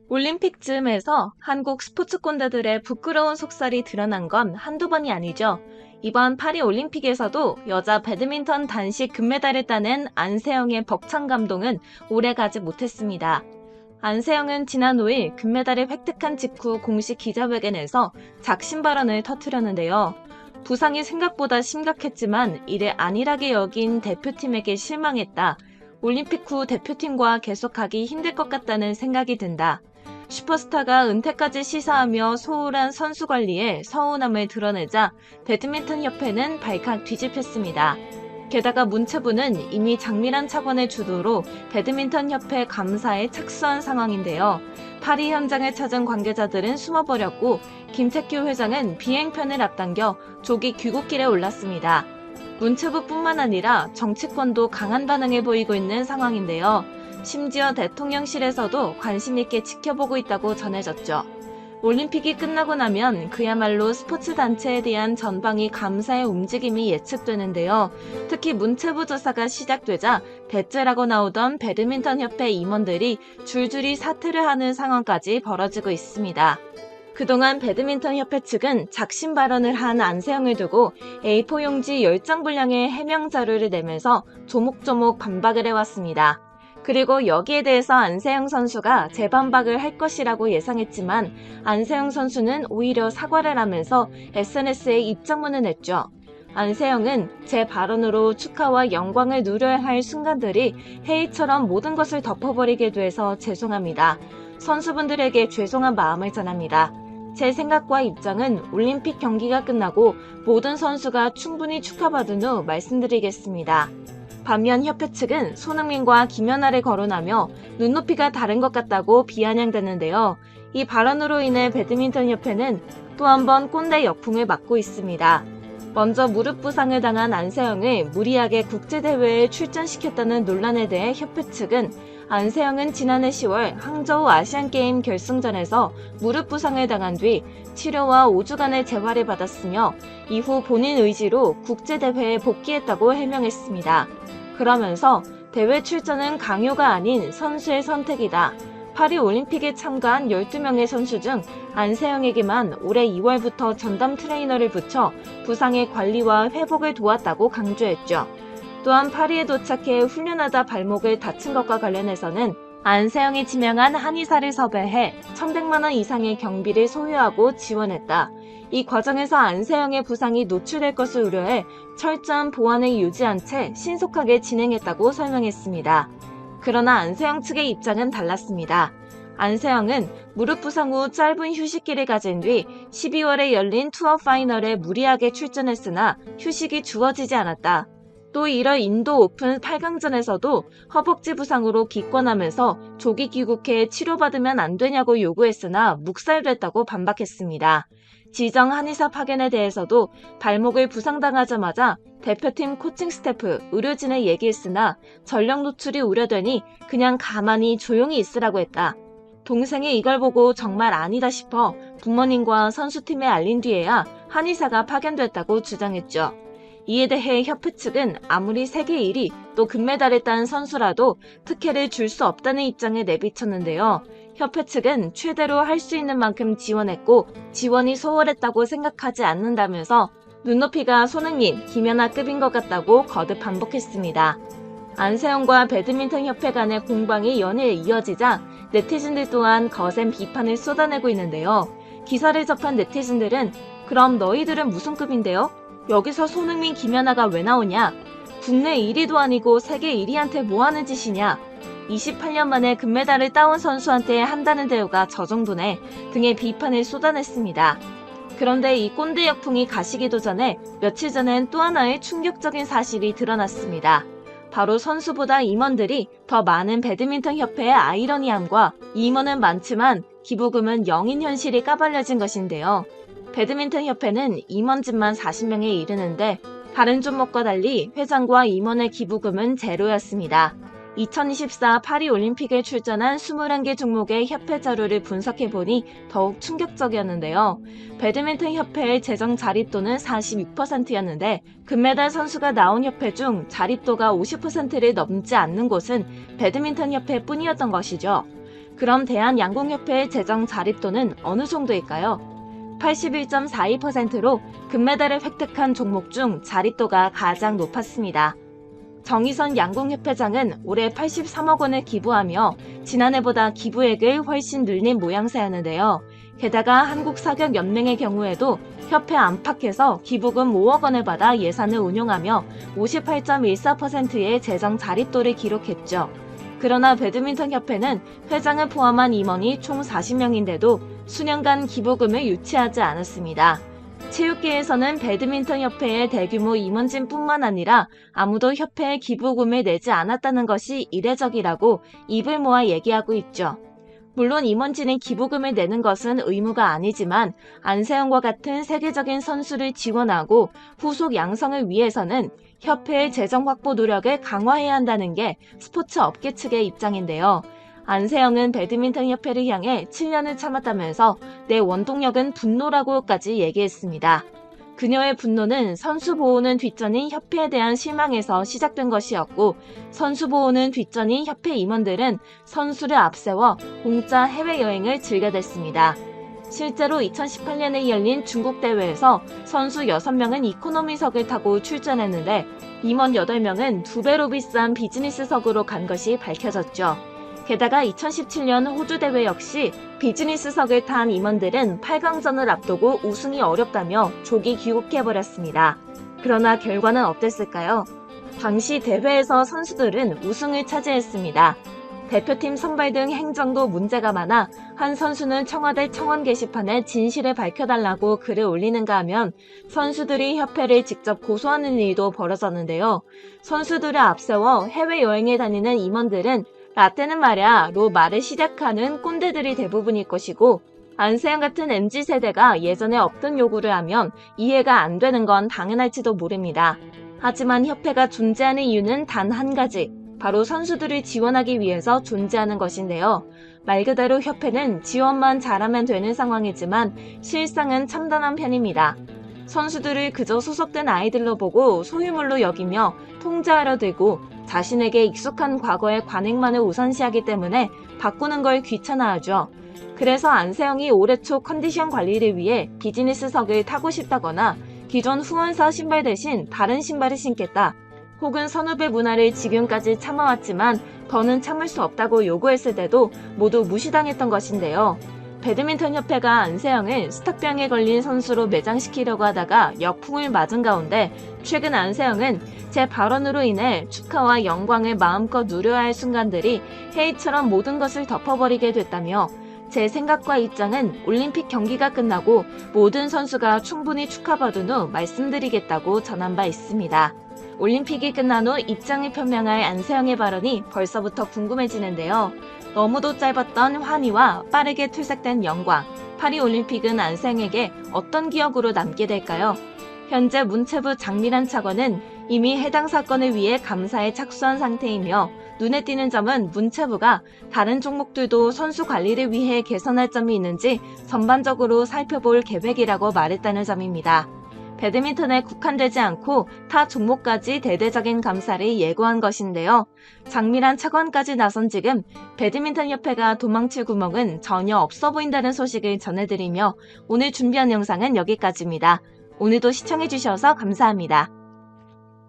올림픽 즈음에서 한국 스포츠 꼰대들의 부끄러운 속살이 드러난 건 한두 번이 아니죠. 이번 파리 올림픽에서도 여자 배드민턴 단식 금메달을 따낸 안세영의 벅찬 감동은 오래가지 못했습니다. 안세영은 지난 5일 금메달을 획득한 직후 공식 기자회견에서 작심 발언을 터뜨렸는데요. 부상이 생각보다 심각했지만 이를 안일하게 여긴 대표팀에게 실망했다. 올림픽 후 대표팀과 계속하기 힘들 것 같다는 생각이 든다. 슈퍼스타가 은퇴까지 시사하며 소홀한 선수 관리에 서운함을 드러내자 배드민턴 협회는 발칵 뒤집혔습니다. 게다가 문체부는 이미 장미란 차관을 주도로 배드민턴 협회 감사에 착수한 상황인데요. 파리 현장을 찾은 관계자들은 숨어버렸고 김태규 회장은 비행편을 앞당겨 조기 귀국길에 올랐습니다. 문체부뿐만 아니라 정치권도 강한 반응을 보이고 있는 상황인데요. 심지어 대통령실에서도 관심 있게 지켜보고 있다고 전해졌죠. 올림픽이 끝나고 나면 그야말로 스포츠 단체에 대한 전방위 감사의 움직임이 예측되는데요. 특히 문체부 조사가 시작되자 배째라고 나오던 배드민턴 협회 임원들이 줄줄이 사퇴를 하는 상황까지 벌어지고 있습니다. 그동안 배드민턴 협회 측은 작심 발언을 한 안세영을 두고 A4 용지 10장 분량의 해명 자료를 내면서 조목조목 반박을 해왔습니다. 그리고 여기에 대해서 안세영 선수가 재반박을 할 것이라고 예상했지만 안세영 선수는 오히려 사과를 하면서 SNS에 입장문을 냈죠. 안세영은 제 발언으로 축하와 영광을 누려야 할 순간들이 해이처럼 모든 것을 덮어버리게 돼서 죄송합니다. 선수분들에게 죄송한 마음을 전합니다. 제 생각과 입장은 올림픽 경기가 끝나고 모든 선수가 충분히 축하받은 후 말씀드리겠습니다. 반면 협회 측은 손흥민과 김연아를 거론하며 눈높이가 다른 것 같다고 비아냥댔는데요. 이 발언으로 인해 배드민턴 협회는 또 한 번 꼰대 역풍을 맞고 있습니다. 먼저 무릎 부상을 당한 안세영을 무리하게 국제대회에 출전시켰다는 논란에 대해 협회 측은 안세영은 지난해 10월 항저우 아시안게임 결승전에서 무릎 부상을 당한 뒤 치료와 5주간의 재활을 받았으며 이후 본인 의지로 국제대회에 복귀했다고 해명했습니다. 그러면서 대회 출전은 강요가 아닌 선수의 선택이다. 파리 올림픽에 참가한 12명의 선수 중 안세영에게만 올해 2월부터 전담 트레이너를 붙여 부상의 관리와 회복을 도왔다고 강조했죠. 또한 파리에 도착해 훈련하다 발목을 다친 것과 관련해서는 안세영이 지명한 한의사를 섭외해 1,100만 원 이상의 경비를 소유하고 지원했다. 이 과정에서 안세영의 부상이 노출될 것을 우려해 철저한 보안을 유지한 채 신속하게 진행했다고 설명했습니다. 그러나 안세영 측의 입장은 달랐습니다. 안세영은 무릎 부상 후 짧은 휴식기를 가진 뒤 12월에 열린 투어 파이널에 무리하게 출전했으나 휴식이 주어지지 않았다. 또 1월 인도 오픈 8강전에서도 허벅지 부상으로 기권하면서 조기 귀국해 치료받으면 안 되냐고 요구했으나 묵살됐다고 반박했습니다. 지정 한의사 파견에 대해서도 발목을 부상당하자마자 대표팀 코칭 스태프, 의료진에 얘기했으나 전력 노출이 우려되니 그냥 가만히 조용히 있으라고 했다. 동생이 이걸 보고 정말 아니다 싶어 부모님과 선수팀에 알린 뒤에야 한의사가 파견됐다고 주장했죠. 이에 대해 협회 측은 아무리 세계 1위 또 금메달을 딴 선수라도 특혜를 줄 수 없다는 입장을 내비쳤는데요. 협회 측은 최대로 할 수 있는 만큼 지원했고 지원이 소홀했다고 생각하지 않는다면서 눈높이가 손흥민, 김연아급인 것 같다고 거듭 반복했습니다. 안세영과 배드민턴 협회 간의 공방이 연일 이어지자 네티즌들 또한 거센 비판을 쏟아내고 있는데요. 기사를 접한 네티즌들은 그럼 너희들은 무슨 급인데요? 여기서 손흥민, 김연아가 왜 나오냐? 국내 1위도 아니고 세계 1위한테 뭐하는 짓이냐? 28년 만에 금메달을 따온 선수한테 한다는 대우가 저 정도네 등의 비판을 쏟아냈습니다. 그런데 이 꼰대 역풍이 가시기도 전에 며칠 전엔 또 하나의 충격적인 사실이 드러났습니다. 바로 선수보다 임원들이 더 많은 배드민턴 협회의 아이러니함과 임원은 많지만 기부금은 0인 현실이 까발려진 것인데요. 배드민턴 협회는 임원진만 40명에 이르는데 다른 종목과 달리 회장과 임원의 기부금은 제로였습니다. 2024 파리 올림픽에 출전한 21개 종목의 협회 자료를 분석해보니 더욱 충격적이었는데요. 배드민턴 협회의 재정 자립도는 46%였는데 금메달 선수가 나온 협회 중 자립도가 50%를 넘지 않는 곳은 배드민턴 협회뿐이었던 것이죠. 그럼 대한양궁협회의 재정 자립도는 어느 정도일까요? 81.42%로 금메달을 획득한 종목 중 자립도가 가장 높았습니다. 정의선 양궁협회장은 올해 83억 원을 기부하며 지난해보다 기부액을 훨씬 늘린 모양새였는데요. 게다가 한국사격연맹의 경우에도 협회 안팎에서 기부금 5억 원을 받아 예산을 운용하며 58.14%의 재정 자립도를 기록했죠. 그러나 배드민턴협회는 회장을 포함한 임원이 총 40명인데도 수년간 기부금을 유치하지 않았습니다. 체육계에서는 배드민턴협회의 대규모 임원진뿐만 아니라 아무도 협회에 기부금을 내지 않았다는 것이 이례적이라고 입을 모아 얘기하고 있죠. 물론 임원진이 기부금을 내는 것은 의무가 아니지만 안세영과 같은 세계적인 선수를 지원하고 후속 양성을 위해서는 협회의 재정 확보 노력을 강화해야 한다는 게 스포츠 업계 측의 입장인데요. 안세영은 배드민턴협회를 향해 7년을 참았다면서 내 원동력은 분노라고까지 얘기했습니다. 그녀의 분노는 선수 보호는 뒷전인 협회에 대한 실망에서 시작된 것이었고, 선수 보호는 뒷전인 협회 임원들은 선수를 앞세워 공짜 해외여행을 즐겨댔습니다. 실제로 2018년에 열린 중국 대회에서 선수 6명은 이코노미석을 타고 출전했는데 임원 8명은 2배로 비싼 비즈니스석으로 간 것이 밝혀졌죠. 게다가 2017년 호주 대회 역시 비즈니스석을 탄 임원들은 8강전을 앞두고 우승이 어렵다며 조기 귀국해버렸습니다. 그러나 결과는 어땠을까요? 당시 대회에서 선수들은 우승을 차지했습니다. 대표팀 선발 등 행정도 문제가 많아 한 선수는 청와대 청원 게시판에 진실을 밝혀달라고 글을 올리는가 하면 선수들이 협회를 직접 고소하는 일도 벌어졌는데요. 선수들을 앞세워 해외여행에 다니는 임원들은 라떼는 말야 로 말을 시작하는 꼰대들이 대부분일 것이고, 안세영 같은 MZ세대가 예전에 없던 요구를 하면 이해가 안 되는 건 당연할지도 모릅니다. 하지만 협회가 존재하는 이유는 단 한 가지, 바로 선수들을 지원하기 위해서 존재하는 것인데요. 말 그대로 협회는 지원만 잘하면 되는 상황이지만 실상은 참담한 편입니다. 선수들을 그저 소속된 아이들로 보고 소유물로 여기며 통제하려 들고 자신에게 익숙한 과거의 관행만을 우선시하기 때문에 바꾸는 걸 귀찮아하죠. 그래서 안세영이 올해 초 컨디션 관리를 위해 비즈니스석을 타고 싶다거나 기존 후원사 신발 대신 다른 신발을 신겠다, 혹은 선후배 문화를 지금까지 참아왔지만 더는 참을 수 없다고 요구했을 때도 모두 무시당했던 것인데요. 배드민턴협회가 안세영을 스탁병에 걸린 선수로 매장시키려고 하다가 역풍을 맞은 가운데 최근 안세영은 제 발언으로 인해 축하와 영광을 마음껏 누려야 할 순간들이 해이처럼 모든 것을 덮어버리게 됐다며, 제 생각과 입장은 올림픽 경기가 끝나고 모든 선수가 충분히 축하받은 후 말씀드리겠다고 전한 바 있습니다. 올림픽이 끝난 후 입장을 표명할 안세영의 발언이 벌써부터 궁금해지는데요. 너무도 짧았던 환희와 빠르게 퇴색된 영광, 파리올림픽은 안세영에게 어떤 기억으로 남게 될까요? 현재 문체부 장미란 차관은 이미 해당 사건을 위해 감사에 착수한 상태이며, 눈에 띄는 점은 문체부가 다른 종목들도 선수 관리를 위해 개선할 점이 있는지 전반적으로 살펴볼 계획이라고 말했다는 점입니다. 배드민턴에 국한되지 않고 타 종목까지 대대적인 감사를 예고한 것인데요. 장미란 차관까지 나선 지금 배드민턴협회가 도망칠 구멍은 전혀 없어 보인다는 소식을 전해드리며 오늘 준비한 영상은 여기까지입니다. 오늘도 시청해주셔서 감사합니다.